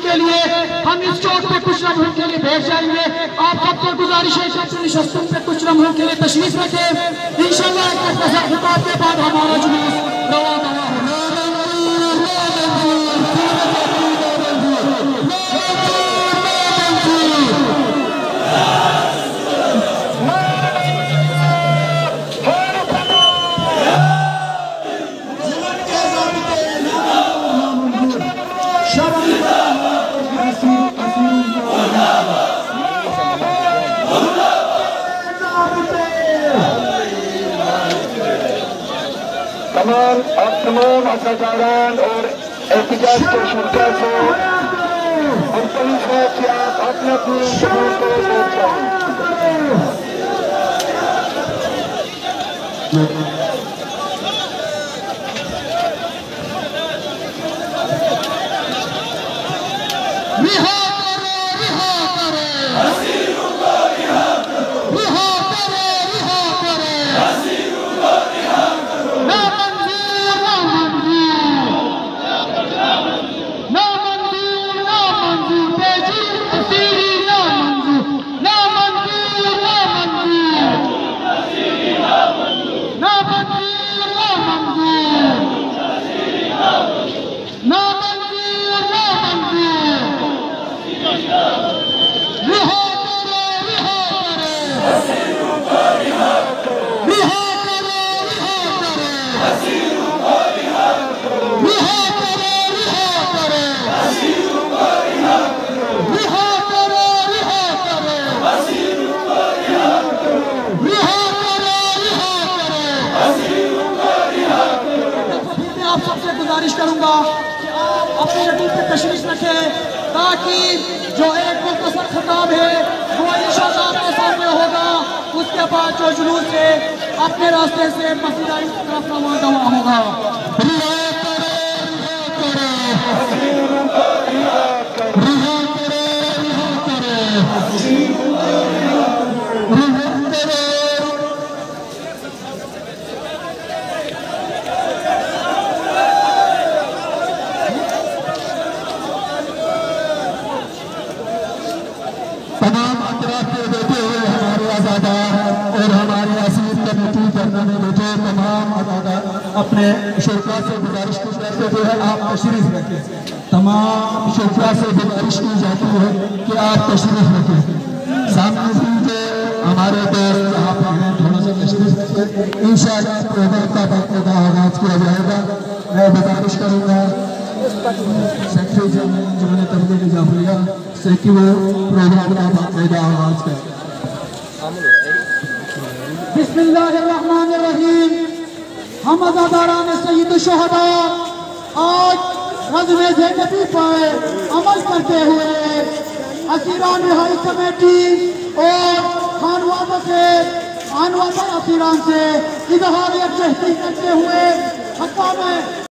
के लिए हम इस चौक पे कुछ लम्हों के लिए बैठ जाएंगे। आप सबसे गुजारिश है कि नशस्तों पे कुछ लम्हों के लिए तशरीफ रखें। इंशाअल्लाह खिताब के बाद हमारा जुलूस रवाना होगा। तमाम अज़ादारान और एहतिजाज के शुरा से मुख्तलिफ है कि आप अपने अपने जगहों पर बैठ जाएं। गुजारिश करूंगा कि आप अपने रटीब पे तशरीफ रखें ताकि जो एक मुख्तसर खिताब है वो इंशाअल्लाह आपके सामने होगा। उसके बाद जो जुलूस है अपने रास्ते से मस्जिद की तरफ रवाना होगा। तमाम अतराफ में बैठे हुए हमारे आज़ादार और हमारे असीम कमेटी करने में बैठे तमाम आज़ादार अपने शुरा से गुजारिश की जाती है आप तशरीफ रखें। तमाम शुरा से गुजारिश की जाती है कि आप तशरीफ रखें। सामने के हमारे दोस्त यहाँ पर हैं, थोड़ा सा तशरीफ रखें। इंशाअल्लाह प्रोग्राम का बाकायदा आगाज किया जाएगा। मैं गुजारिश करूँगा सेक्रेटरी जिन्होंने तबलीग की जाफरिया से कि वो प्रोग्राम का बाकायदा आगाज करें। बिस्मिल्लाहिर्रहमानिर्रहीम। हम अज़ादारान सय्यद शुहदा आज ग़ज़वे ज़ैनबी पर अमल करते हुए असीरान रिहाई कमेटी और खानवादा असीरान से इज़हार यकजहती करते हुए हक़ाम